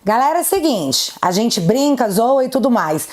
Galera, é o seguinte, a gente brinca, zoa e tudo mais.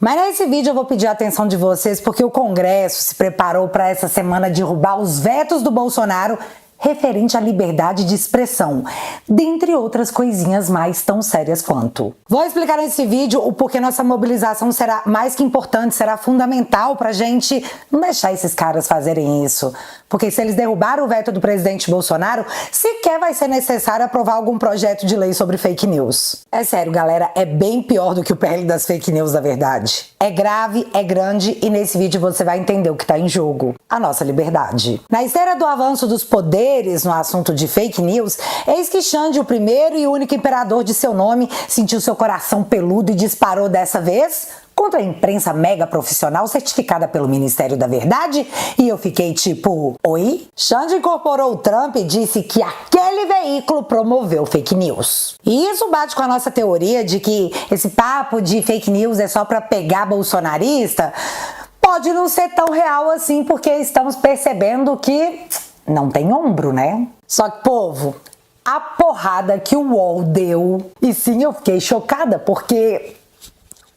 Mas nesse vídeo eu vou pedir a atenção de vocês porque o Congresso se preparou para essa semana derrubar os vetos do Bolsonaro referente à liberdade de expressão, dentre outras coisinhas mais tão sérias quanto. Vou explicar nesse vídeo o porquê nossa mobilização será mais que importante, será fundamental pra gente não deixar esses caras fazerem isso. Porque se eles derrubarem o veto do presidente Bolsonaro, sequer vai ser necessário aprovar algum projeto de lei sobre fake news. É sério, galera, é bem pior do que o PL das fake news, na verdade. É grave, é grande e nesse vídeo você vai entender o que tá em jogo. A nossa liberdade. Na esteira do avanço dos poderes no assunto de fake news, eis que Xande, o primeiro e único imperador de seu nome, sentiu seu coração peludo e disparou dessa vez contra a imprensa mega profissional certificada pelo Ministério da Verdade, e eu fiquei tipo, oi? Xande incorporou o Trump e disse que aquele veículo promoveu fake news. E isso bate com a nossa teoria de que esse papo de fake news é só pra pegar bolsonarista. Pode não ser tão real assim, porque estamos percebendo que não tem ombro, né? Só que, povo, a porrada que o UOL deu, e sim, eu fiquei chocada, porque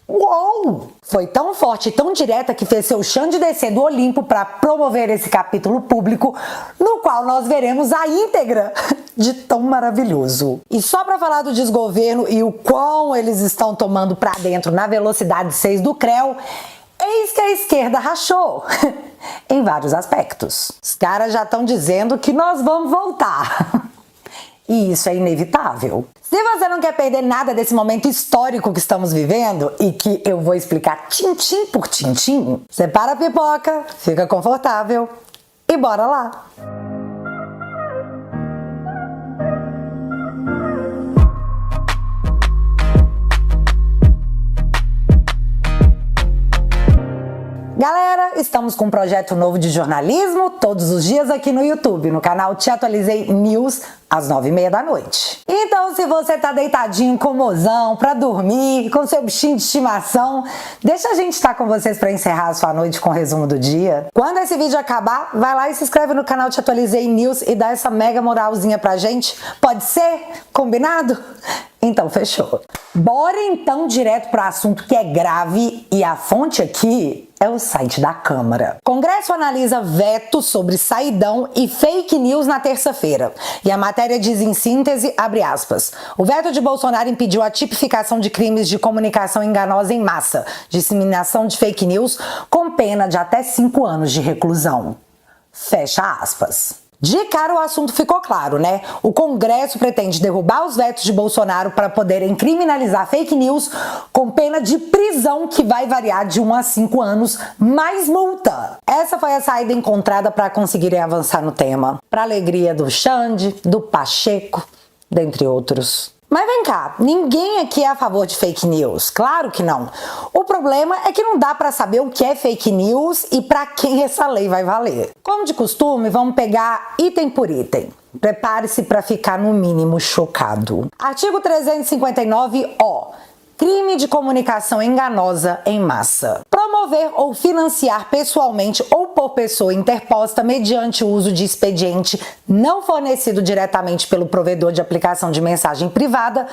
uou! Foi tão forte e tão direta que fez seu Xande descer do Olimpo para promover esse capítulo público, no qual nós veremos a íntegra de tão maravilhoso. E só para falar do desgoverno e o quão eles estão tomando para dentro na velocidade 6 do CREO, eis que a esquerda rachou, em vários aspectos. Os caras já estão dizendo que nós vamos voltar. E isso é inevitável. Se você não quer perder nada desse momento histórico que estamos vivendo e que eu vou explicar tintim por tintim, separa a pipoca, fica confortável e bora lá! Galera, estamos com um projeto novo de jornalismo todos os dias aqui no YouTube, no canal Te Atualizei News, às 9h30 da noite. Então, se você tá deitadinho com mozão pra dormir, com seu bichinho de estimação, deixa a gente estar com vocês pra encerrar a sua noite com o resumo do dia. Quando esse vídeo acabar, vai lá e se inscreve no canal Te Atualizei News e dá essa mega moralzinha pra gente. Pode ser? Combinado? Então, fechou. Bora então direto para assunto que é grave e a fonte aqui é o site da Câmara. Congresso analisa veto sobre saidão e fake news na terça-feira. E a matéria diz em síntese, abre aspas, o veto de Bolsonaro impediu a tipificação de crimes de comunicação enganosa em massa, disseminação de fake news com pena de até 5 anos de reclusão. Fecha aspas. De cara o assunto ficou claro, né? O Congresso pretende derrubar os vetos de Bolsonaro para poderem criminalizar fake news com pena de prisão que vai variar de 1 a 5 anos, mais multa. Essa foi a saída encontrada para conseguirem avançar no tema. Para alegria do Xande, do Pacheco, dentre outros. Mas vem cá, ninguém aqui é a favor de fake news, claro que não. O problema é que não dá pra saber o que é fake news e pra quem essa lei vai valer. Como de costume, vamos pegar item por item. Prepare-se pra ficar no mínimo chocado. Artigo 359-O. Crime de comunicação enganosa em massa. Promover ou financiar pessoalmente ou por pessoa interposta mediante o uso de expediente não fornecido diretamente pelo provedor de aplicação de mensagem privada,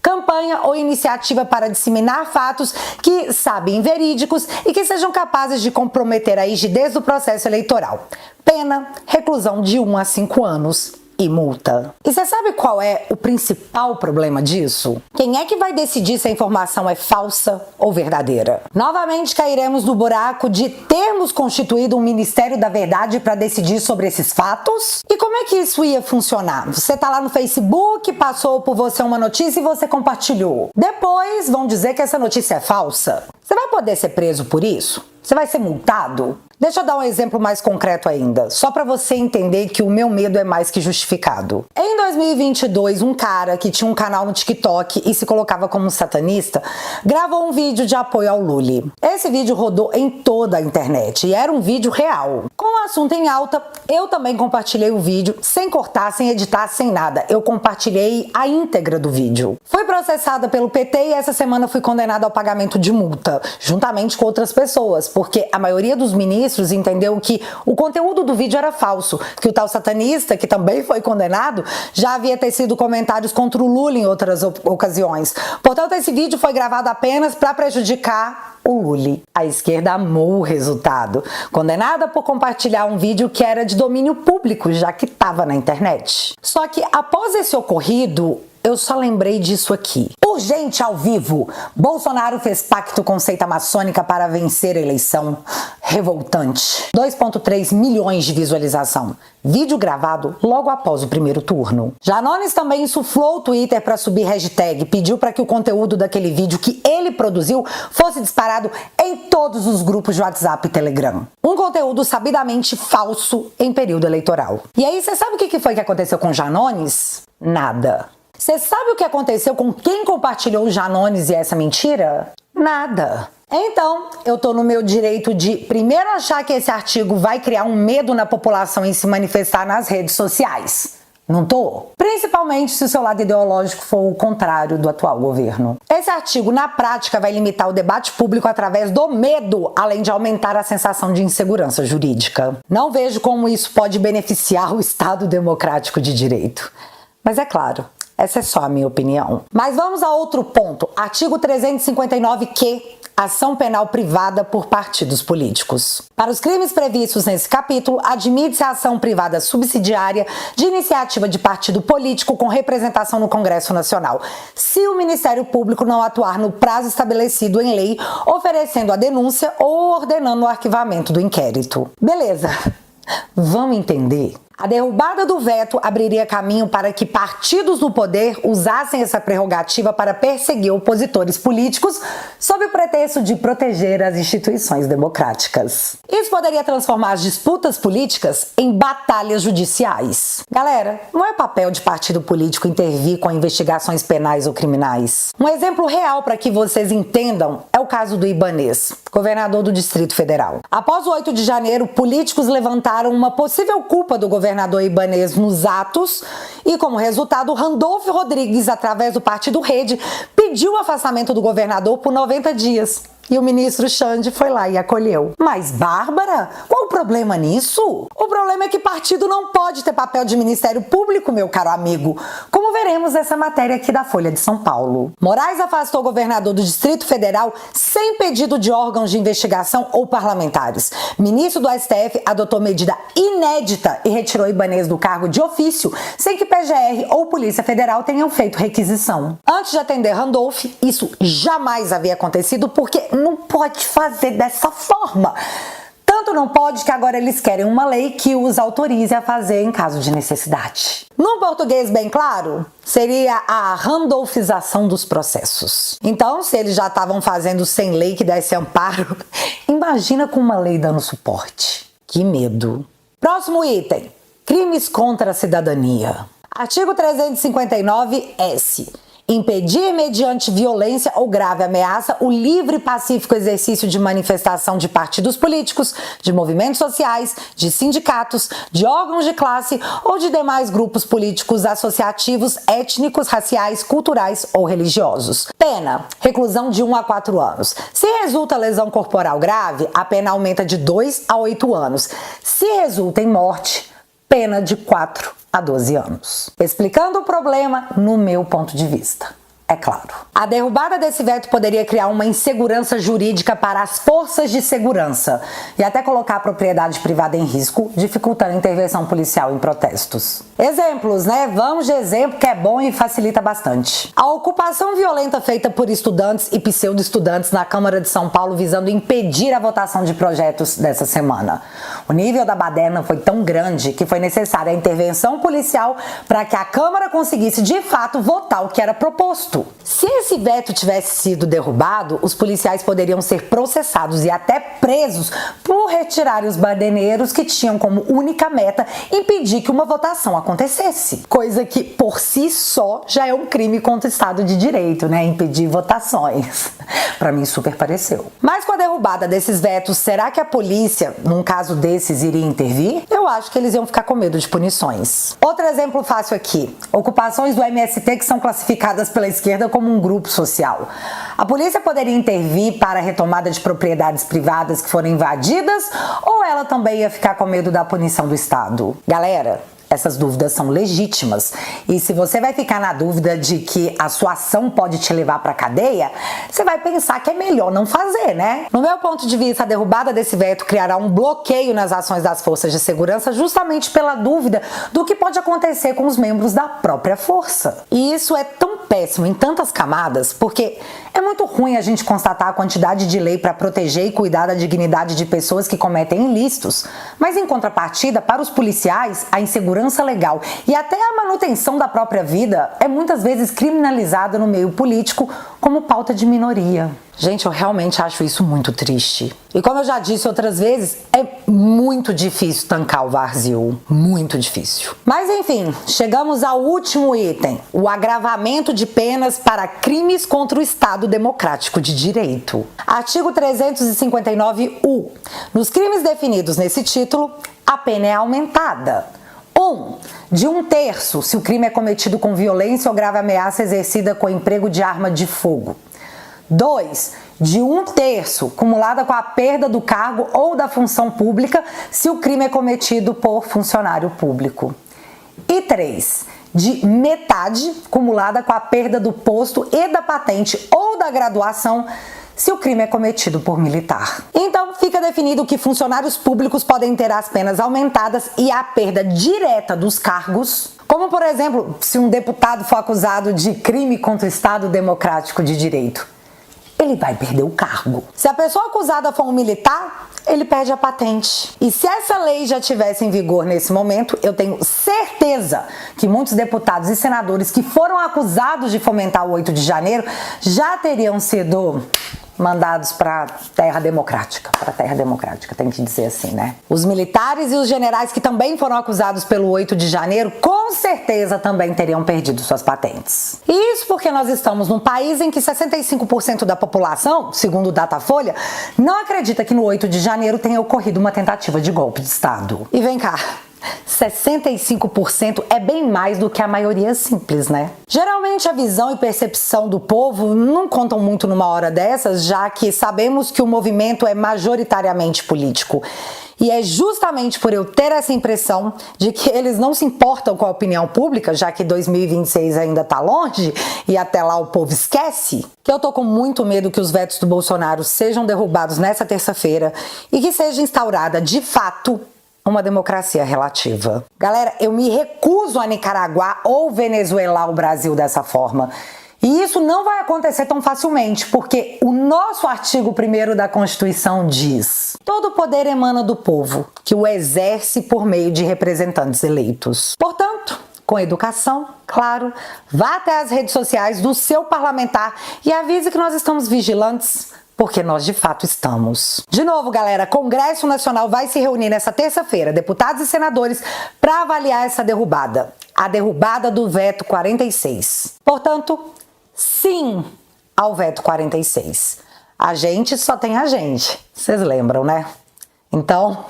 campanha ou iniciativa para disseminar fatos que sabem verídicos e que sejam capazes de comprometer a rigidez do processo eleitoral. Pena, reclusão de 1 a 5 anos. E multa. E você sabe qual é o principal problema disso? Quem é que vai decidir se a informação é falsa ou verdadeira? Novamente cairemos no buraco de termos constituído um Ministério da Verdade para decidir sobre esses fatos? E como é que isso ia funcionar? Você tá lá no Facebook, passou por você uma notícia e você compartilhou. Depois vão dizer que essa notícia é falsa. Você vai poder ser preso por isso? Você vai ser multado? Deixa eu dar um exemplo mais concreto ainda, só para você entender que o meu medo é mais que justificado. Em 2022, um cara que tinha um canal no TikTok e se colocava como satanista, gravou um vídeo de apoio ao Lully. Esse vídeo rodou em toda a internet e era um vídeo real. Com o assunto em alta, eu também compartilhei o vídeo, sem cortar, sem editar, sem nada. Eu compartilhei a íntegra do vídeo. Fui processada pelo PT e essa semana fui condenada ao pagamento de multa, juntamente com outras pessoas, porque a maioria dos ministros ministros entendeu que o conteúdo do vídeo era falso, que o tal satanista, que também foi condenado, já havia tecido comentários contra o Lula em outras ocasiões. Portanto, esse vídeo foi gravado apenas para prejudicar o Lula. A esquerda amou o resultado, condenada por compartilhar um vídeo que era de domínio público, já que estava na internet. Só que após esse ocorrido, eu só lembrei disso aqui. Urgente ao vivo. Bolsonaro fez pacto com seita maçônica para vencer a eleição. Revoltante. 2,3 milhões de visualização. Vídeo gravado logo após o primeiro turno. Janones também insuflou o Twitter para subir hashtag, pediu para que o conteúdo daquele vídeo que ele produziu fosse disparado em todos os grupos de WhatsApp e Telegram. Um conteúdo sabidamente falso em período eleitoral. E aí, você sabe o que foi que aconteceu com Janones? Nada. Você sabe o que aconteceu com quem compartilhou o Janones e essa mentira? Nada. Então, eu tô no meu direito de primeiro achar que esse artigo vai criar um medo na população em se manifestar nas redes sociais. Não tô? Principalmente se o seu lado ideológico for o contrário do atual governo. Esse artigo, na prática, vai limitar o debate público através do medo, além de aumentar a sensação de insegurança jurídica. Não vejo como isso pode beneficiar o Estado democrático de direito. Mas é claro, essa é só a minha opinião. Mas vamos a outro ponto. Artigo 359-Q. Ação penal privada por partidos políticos. Para os crimes previstos nesse capítulo, admite-se a ação privada subsidiária de iniciativa de partido político com representação no Congresso Nacional, se o Ministério Público não atuar no prazo estabelecido em lei, oferecendo a denúncia ou ordenando o arquivamento do inquérito. Beleza, vamos entender? A derrubada do veto abriria caminho para que partidos no poder usassem essa prerrogativa para perseguir opositores políticos sob o pretexto de proteger as instituições democráticas. Isso poderia transformar as disputas políticas em batalhas judiciais. Galera, não é papel de partido político intervir com investigações penais ou criminais. Um exemplo real para que vocês entendam é o caso do Ibanez, governador do Distrito Federal. Após o 8 de janeiro, políticos levantaram uma possível culpa do governador Ibanez nos atos e, como resultado, Randolfo Rodrigues, através do partido Rede, pediu o afastamento do governador por 90 dias. E o ministro Xande foi lá e acolheu. Mas, Bárbara, qual o problema nisso? O problema é que partido não pode ter papel de Ministério Público, meu caro amigo, como veremos nessa matéria aqui da Folha de São Paulo. Moraes afastou o governador do Distrito Federal sem pedido de órgãos de investigação ou parlamentares. Ministro do STF adotou medida inédita e retirou Ibanez do cargo de ofício, sem que PGR ou Polícia Federal tenham feito requisição. Antes de atender Randolph, isso jamais havia acontecido porque não pode fazer dessa forma. Tanto não pode que agora eles querem uma lei que os autorize a fazer em caso de necessidade. Num português bem claro, seria a randolfização dos processos. Então, se eles já estavam fazendo sem lei que desse amparo, imagina com uma lei dando suporte. Que medo. Próximo item. Crimes contra a cidadania. Artigo 359-S. Impedir mediante violência ou grave ameaça o livre e pacífico exercício de manifestação de partidos políticos, de movimentos sociais, de sindicatos, de órgãos de classe ou de demais grupos políticos associativos, étnicos, raciais, culturais ou religiosos. Pena: reclusão de 1 a 4 anos. Se resulta lesão corporal grave, a pena aumenta de 2 a 8 anos. Se resulta em morte, pena de 4 a 12 anos. Explicando o problema no meu ponto de vista. É claro. A derrubada desse veto poderia criar uma insegurança jurídica para as forças de segurança e até colocar a propriedade privada em risco, dificultando a intervenção policial em protestos. Exemplos, né? Vamos de exemplo que é bom e facilita bastante. A ocupação violenta feita por estudantes e pseudo-estudantes na Câmara de São Paulo visando impedir a votação de projetos dessa semana. O nível da baderna foi tão grande que foi necessária a intervenção policial para que a Câmara conseguisse de fato votar o que era proposto. Se esse veto tivesse sido derrubado, os policiais poderiam ser processados e até presos por retirar os baderneiros que tinham como única meta impedir que uma votação acontecesse. Coisa que, por si só, já é um crime contra o Estado de Direito, né? Impedir votações. Pra mim, super pareceu. Mas com a derrubada desses vetos, será que a polícia, num caso desses, iria intervir? Eu acho que eles iam ficar com medo de punições. Outro exemplo fácil aqui. Ocupações do MST que são classificadas pela esquerda como um grupo grupo social. A polícia poderia intervir para a retomada de propriedades privadas que foram invadidas ou ela também ia ficar com medo da punição do Estado? Galera, essas dúvidas são legítimas e se você vai ficar na dúvida de que a sua ação pode te levar para a cadeia, você vai pensar que é melhor não fazer, né? No meu ponto de vista, a derrubada desse veto criará um bloqueio nas ações das forças de segurança justamente pela dúvida do que pode acontecer com os membros da própria força. E isso é tão péssimo em tantas camadas porque é muito ruim a gente constatar a quantidade de lei para proteger e cuidar da dignidade de pessoas que cometem ilícitos, mas em contrapartida, para os policiais, a insegurança legal e até a manutenção da própria vida é muitas vezes criminalizada no meio político como pauta de minoria. Gente, eu realmente acho isso muito triste. E como eu já disse outras vezes, é muito difícil tancar o vazio. Muito difícil. Mas enfim, chegamos ao último item. O agravamento de penas para crimes contra o Estado Democrático de Direito. Artigo 359-U. Nos crimes definidos nesse título, a pena é aumentada. 1. De 1/3, se o crime é cometido com violência ou grave ameaça exercida com emprego de arma de fogo. 2. De 1/3, cumulada com a perda do cargo ou da função pública, se o crime é cometido por funcionário público. E 3. De metade, cumulada com a perda do posto e da patente ou da graduação, se o crime é cometido por militar. Então, fica definido que funcionários públicos podem ter as penas aumentadas e a perda direta dos cargos, como, por exemplo, se um deputado for acusado de crime contra o Estado Democrático de Direito. Ele vai perder o cargo. Se a pessoa acusada for um militar, ele perde a patente. E se essa lei já estivesse em vigor nesse momento, eu tenho certeza que muitos deputados e senadores que foram acusados de fomentar o 8 de janeiro já teriam sido mandados para terra democrática. Para terra democrática, tem que dizer assim, né? Os militares e os generais que também foram acusados pelo 8 de janeiro, com certeza também teriam perdido suas patentes. E isso porque nós estamos num país em que 65% da população, segundo o Datafolha, não acredita que no 8 de janeiro tenha ocorrido uma tentativa de golpe de Estado. E vem cá, 65% é bem mais do que a maioria simples, né? Geralmente a visão e percepção do povo não contam muito numa hora dessas, já que sabemos que o movimento é majoritariamente político. E é justamente por eu ter essa impressão de que eles não se importam com a opinião pública, já que 2026 ainda tá longe e até lá o povo esquece, que eu tô com muito medo que os vetos do Bolsonaro sejam derrubados nessa terça-feira e que seja instaurada, de fato, uma democracia relativa. Galera, eu me recuso a nicaraguar ou venezuelar o Brasil dessa forma. E isso não vai acontecer tão facilmente, porque o nosso artigo 1º da Constituição diz: todo poder emana do povo, que o exerce por meio de representantes eleitos. Portanto, com educação, claro, vá até as redes sociais do seu parlamentar e avise que nós estamos vigilantes, porque nós de fato estamos. De novo, galera, Congresso Nacional vai se reunir nessa terça-feira, deputados e senadores, para avaliar essa derrubada. A derrubada do veto 46. Portanto, sim ao veto 46. A gente só tem a gente. Vocês lembram, né? Então,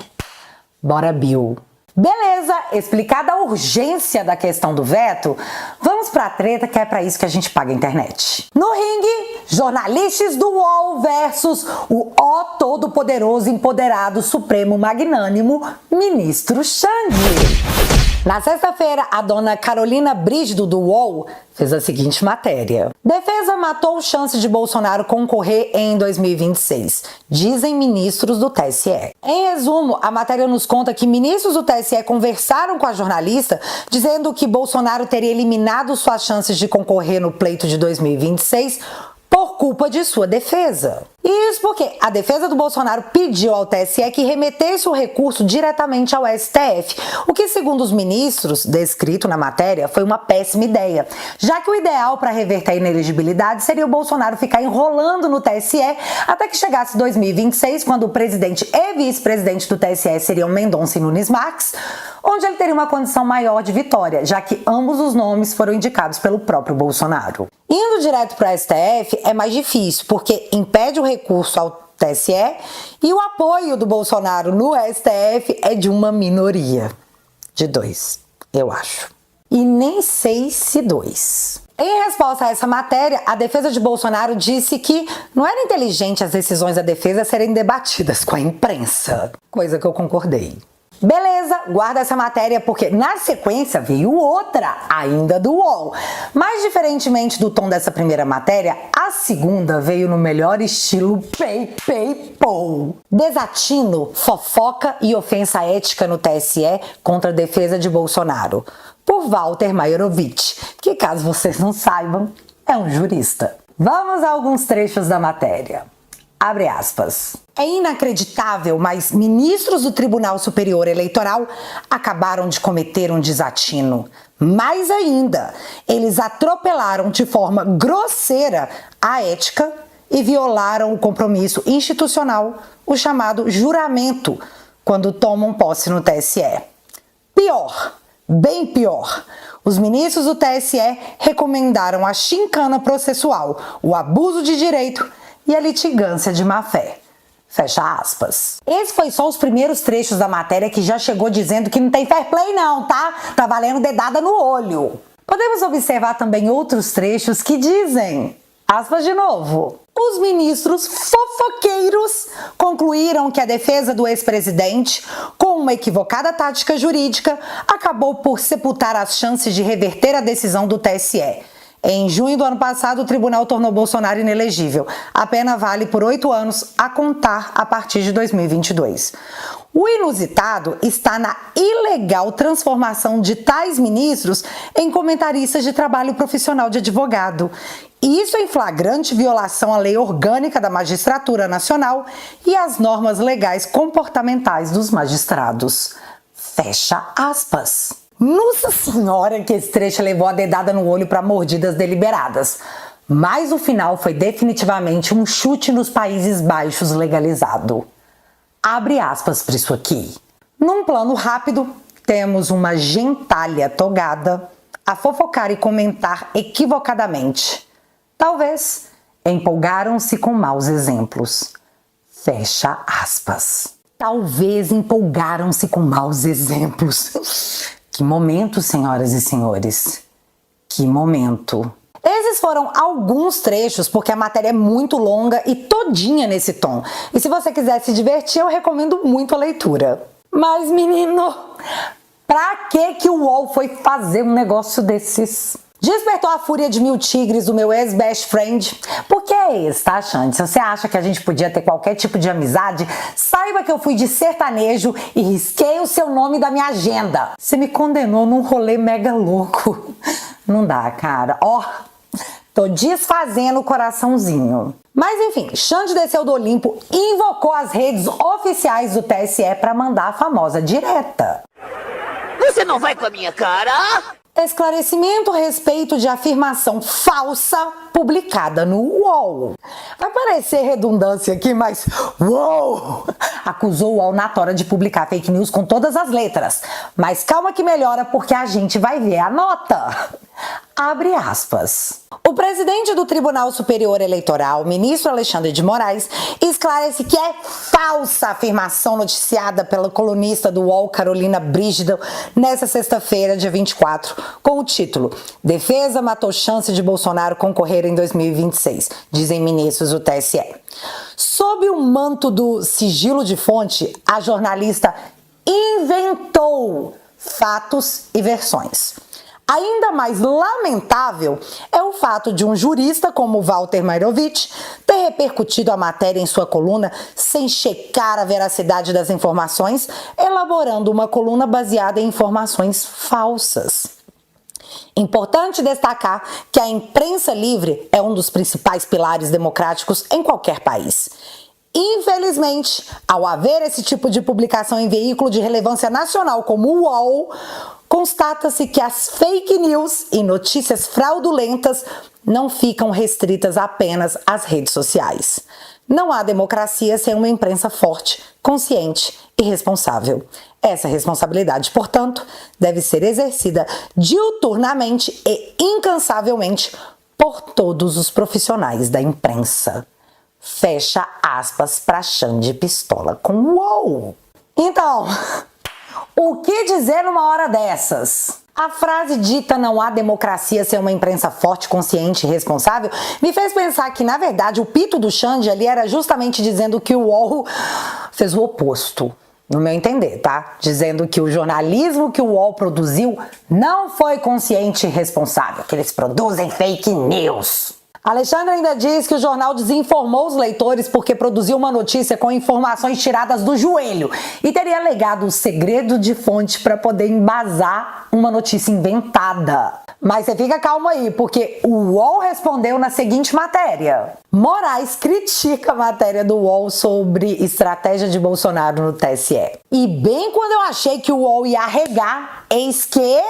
bora Bill. Beleza, explicada a urgência da questão do veto, vamos pra treta, que é pra isso que a gente paga a internet. No ringue, jornalistas do UOL versus o todo-poderoso, empoderado, supremo, magnânimo, ministro Xande. Na sexta-feira, a dona Carolina Brígido, do UOL, fez a seguinte matéria: defesa matou chance de Bolsonaro concorrer em 2026, dizem ministros do TSE. Em resumo, a matéria nos conta que ministros do TSE conversaram com a jornalista, dizendo que Bolsonaro teria eliminado suas chances de concorrer no pleito de 2026 por culpa de sua defesa. Isso porque a defesa do Bolsonaro pediu ao TSE que remetesse o recurso diretamente ao STF, o que, segundo os ministros, descrito na matéria, foi uma péssima ideia, já que o ideal para reverter a inelegibilidade seria o Bolsonaro ficar enrolando no TSE até que chegasse 2026, quando o presidente e vice-presidente do TSE seriam Mendonça e Nunes Marques, onde ele teria uma condição maior de vitória, já que ambos os nomes foram indicados pelo próprio Bolsonaro. Indo direto para o STF é mais difícil, porque impede o recurso ao TSE e o apoio do Bolsonaro no STF é de uma minoria. De 2, eu acho. E nem sei se 2. Em resposta a essa matéria, a defesa de Bolsonaro disse que não era inteligente as decisões da defesa serem debatidas com a imprensa, coisa que eu concordei. Beleza, guarda essa matéria porque na sequência veio outra, ainda do UOL. Mas diferentemente do tom dessa primeira matéria, a segunda veio no melhor estilo pou. Desatino, fofoca e ofensa ética no TSE contra a defesa de Bolsonaro, por Walter Maiorovic, que caso vocês não saibam, é um jurista. Vamos a alguns trechos da matéria. Abre aspas. É inacreditável, mas ministros do Tribunal Superior Eleitoral acabaram de cometer um desatino. Mais ainda, eles atropelaram de forma grosseira a ética e violaram o compromisso institucional, o chamado juramento, quando tomam posse no TSE. Pior, bem pior. Os ministros do TSE recomendaram a chincana processual, o abuso de direito e a litigância de má-fé. Fecha aspas. Esse foi só os primeiros trechos da matéria que já chegou dizendo que não tem fair play não, tá? Tá valendo dedada no olho. Podemos observar também outros trechos que dizem, aspas de novo, os ministros fofoqueiros concluíram que a defesa do ex-presidente, com uma equivocada tática jurídica, acabou por sepultar as chances de reverter a decisão do TSE. Em junho do ano passado, o tribunal tornou Bolsonaro inelegível. A pena vale por 8 anos, a contar a partir de 2022. O inusitado está na ilegal transformação de tais ministros em comentaristas de trabalho profissional de advogado. Isso em flagrante violação à lei orgânica da magistratura nacional e às normas legais comportamentais dos magistrados. Fecha aspas. Nossa senhora, que esse trecho levou a dedada no olho para mordidas deliberadas. Mas o final foi definitivamente um chute nos Países Baixos legalizado. Abre aspas para isso aqui. Num plano rápido, temos uma gentalha togada a fofocar e comentar equivocadamente. Talvez empolgaram-se com maus exemplos. Fecha aspas. Talvez empolgaram-se com maus exemplos. Que momento, senhoras e senhores. Que momento. Esses foram alguns trechos, porque a matéria é muito longa e todinha nesse tom. E se você quiser se divertir, eu recomendo muito a leitura. Mas, menino, pra que o UOL foi fazer um negócio desses? Despertou a fúria de 1000 tigres do meu ex-best friend. Porque é isso, tá, Xande? Se você acha que a gente podia ter qualquer tipo de amizade, saiba que eu fui de sertanejo e risquei o seu nome da minha agenda. Você me condenou num rolê mega louco. Não dá, cara. Ó, tô desfazendo o coraçãozinho. Mas enfim, Xande desceu do Olimpo e invocou as redes oficiais do TSE pra mandar a famosa direta. Você não vai com a minha cara? Esclarecimento a respeito de afirmação falsa publicada no UOL. Vai parecer redundância aqui, mas UOL acusou o UOL na tora de publicar fake news com todas as letras. Mas calma que melhora porque a gente vai ver a nota. Abre aspas. O presidente do Tribunal Superior Eleitoral, ministro Alexandre de Moraes, esclarece que é falsa a afirmação noticiada pela colunista do UOL, Carolina Brígido, nesta sexta-feira, dia 24, com o título Defesa matou chance de Bolsonaro concorrer em 2026, dizem ministros do TSE. Sob o manto do sigilo de fonte, a jornalista inventou fatos e versões. Ainda mais lamentável é o fato de um jurista como Walter Maiorovic ter repercutido a matéria em sua coluna sem checar a veracidade das informações, elaborando uma coluna baseada em informações falsas. Importante destacar que a imprensa livre é um dos principais pilares democráticos em qualquer país. Infelizmente, ao haver esse tipo de publicação em veículo de relevância nacional como o UOL, constata-se que as fake news e notícias fraudulentas não ficam restritas apenas às redes sociais. Não há democracia sem uma imprensa forte, consciente e responsável. Essa responsabilidade, portanto, deve ser exercida diuturnamente e incansavelmente por todos os profissionais da imprensa. Fecha aspas para Xande Pistola com UOL. Então, o que dizer numa hora dessas? A frase dita "não há democracia sem uma imprensa forte, consciente e responsável" me fez pensar que, na verdade, o pito do Xande ali era justamente dizendo que o UOL fez o oposto. No meu entender, tá? Dizendo que o jornalismo que o UOL produziu não foi consciente e responsável, que eles produzem fake news. Alexandre ainda diz que o jornal desinformou os leitores porque produziu uma notícia com informações tiradas do joelho e teria alegado o segredo de fonte para poder embasar uma notícia inventada. Mas você fica calmo aí, porque o UOL respondeu na seguinte matéria: Moraes critica a matéria do UOL sobre estratégia de Bolsonaro no TSE. E bem quando eu achei que o UOL ia arregar, eis que...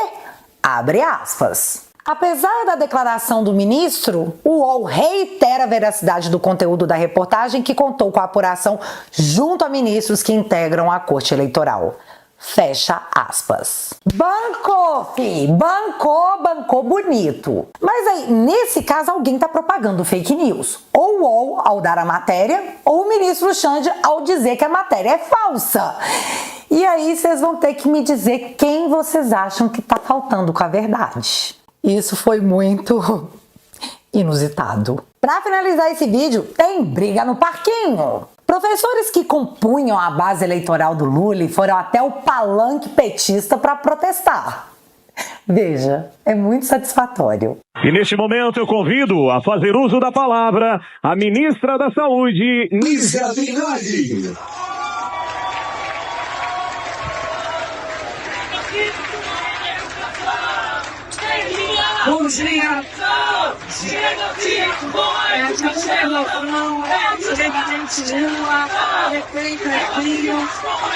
abre aspas. Apesar da declaração do ministro, o UOL reitera a veracidade do conteúdo da reportagem, que contou com a apuração junto a ministros que integram a Corte Eleitoral. Fecha aspas. Bancou, fi! Bancou bonito. Mas aí, nesse caso, alguém tá propagando fake news. Ou o UOL ao dar a matéria, ou o ministro Xande ao dizer que a matéria é falsa. E aí vocês vão ter que me dizer quem vocês acham que tá faltando com a verdade. Isso foi muito inusitado. Para finalizar esse vídeo, tem briga no parquinho. Professores que compunham a base eleitoral do Lula foram até o palanque petista para protestar. Veja, é muito satisfatório. E neste momento eu convido a fazer uso da palavra a ministra da Saúde, Nízia Trindade. Bom dia! Chega de boia, chega não é diretamente de lá, defeito é frio,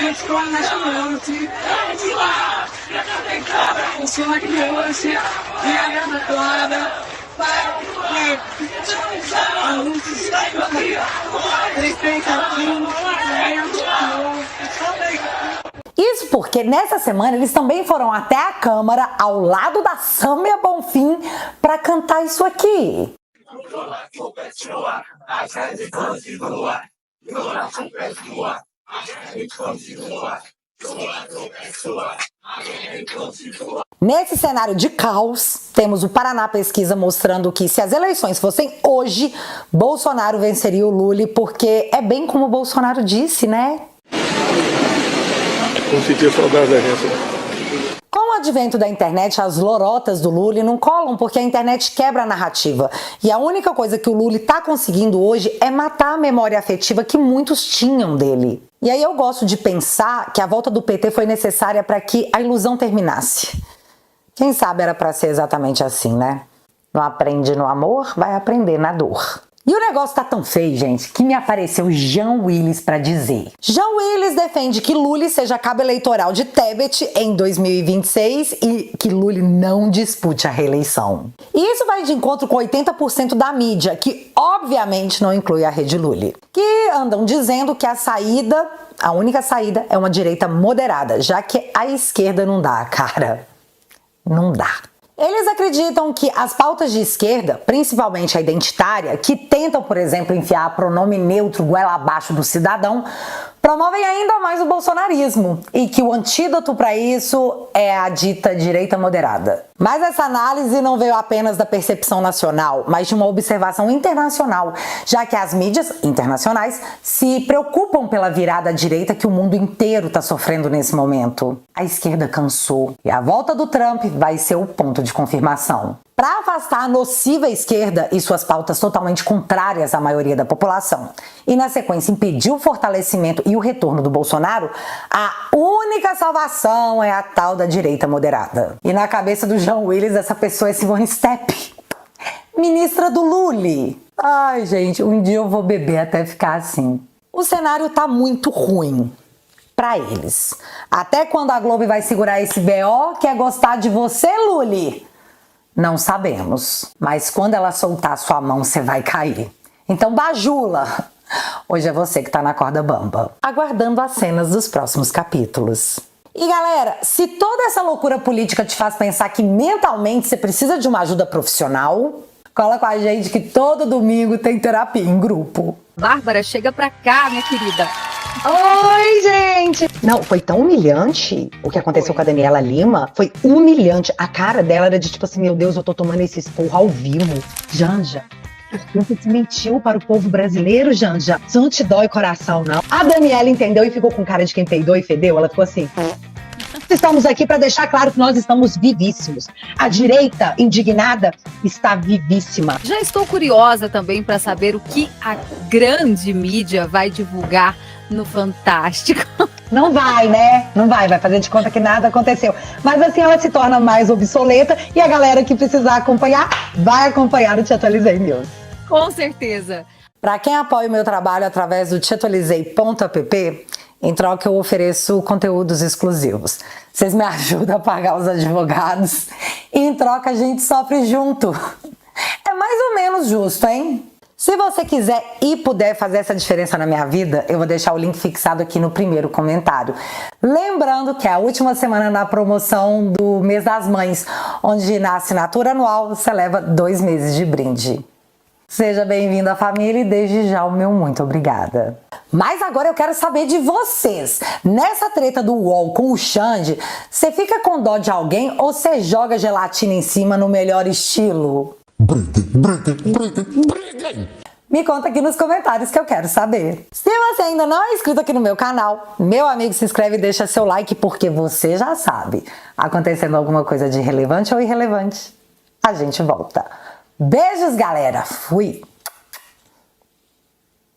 escola chorante, eu sou a criança, e a gravadora, a luz está aqui, defeito é frio, Isso porque nessa semana eles também foram até a Câmara, ao lado da Sâmia Bonfim, para cantar isso aqui. Nesse cenário de caos, temos o Paraná Pesquisa mostrando que se as eleições fossem hoje, Bolsonaro venceria o Lula, porque é bem como o Bolsonaro disse, né? Não sentia saudade da gente. Com o advento da internet, as lorotas do Lula não colam porque a internet quebra a narrativa. E a única coisa que o Lula está conseguindo hoje é matar a memória afetiva que muitos tinham dele. E aí eu gosto de pensar que a volta do PT foi necessária para que a ilusão terminasse. Quem sabe era para ser exatamente assim, né? Não aprende no amor, vai aprender na dor. E o negócio tá tão feio, gente, que me apareceu Jean Willis para dizer. Jean Willis defende que Lula seja cabo eleitoral de Tebet em 2026 e que Lula não dispute a reeleição. E isso vai de encontro com 80% da mídia, que obviamente não inclui a Rede Lula, que andam dizendo que a única saída é uma direita moderada, já que a esquerda não dá, cara. Não dá. Eles acreditam que as pautas de esquerda, principalmente a identitária, que tentam, por exemplo, enfiar pronome neutro goela abaixo do cidadão, promovem ainda mais o bolsonarismo e que o antídoto para isso é a dita direita moderada. Mas essa análise não veio apenas da percepção nacional, mas de uma observação internacional, já que as mídias internacionais se preocupam pela virada à direita que o mundo inteiro está sofrendo nesse momento. A esquerda cansou e a volta do Trump vai ser o ponto de confirmação. Para afastar a nociva esquerda e suas pautas totalmente contrárias à maioria da população, e na sequência impedir o fortalecimento e o retorno do Bolsonaro, a única salvação é a tal da direita moderada. E na cabeça do Jean Willis, essa pessoa é Simone Steph, ministra do Lula. Ai, gente, um dia eu vou beber até ficar assim. O cenário tá muito ruim para eles. Até quando a Globo vai segurar esse BO que é gostar de você, Lula? Não sabemos, mas quando ela soltar sua mão, você vai cair. Então bajula! Hoje é você que tá na corda bamba. Aguardando as cenas dos próximos capítulos. E galera, se toda essa loucura política te faz pensar que mentalmente você precisa de uma ajuda profissional, cola com a gente que todo domingo tem terapia em grupo. Bárbara, chega pra cá, minha querida. Oi, gente! Não, foi tão humilhante o que aconteceu com a Daniela Lima. Foi humilhante. A cara dela era de tipo assim, meu Deus, eu tô tomando esse esporro ao vivo. Janja, você se mentiu para o povo brasileiro, Janja. Isso não te dói coração, não. A Daniela entendeu e ficou com cara de quem peidou e fedeu. Ela ficou assim... Estamos aqui para deixar claro que nós estamos vivíssimos. A direita indignada está vivíssima. Já estou curiosa também para saber o que a grande mídia vai divulgar no Fantástico. Não vai, né? Não vai fazer de conta que nada aconteceu. Mas assim ela se torna mais obsoleta e a galera que precisar acompanhar, vai acompanhar o Te Atualizei News. Com certeza. Para quem apoia o meu trabalho através do teatualizei.app, em troca eu ofereço conteúdos exclusivos. Vocês me ajudam a pagar os advogados e em troca a gente sofre junto. É mais ou menos justo, hein? Se você quiser e puder fazer essa diferença na minha vida, eu vou deixar o link fixado aqui no primeiro comentário. Lembrando que é a última semana na promoção do Mês das Mães, onde na assinatura anual você leva 2 meses de brinde. Seja bem-vindo à família e desde já o meu muito obrigada. Mas agora eu quero saber de vocês. Nessa treta do UOL com o Xande, você fica com dó de alguém ou você joga gelatina em cima no melhor estilo? Me conta aqui nos comentários que eu quero saber. Se você ainda não é inscrito aqui no meu canal, meu amigo, se inscreve e deixa seu like porque você já sabe. Acontecendo alguma coisa de relevante ou irrelevante, a gente volta. Beijos, galera! Fui!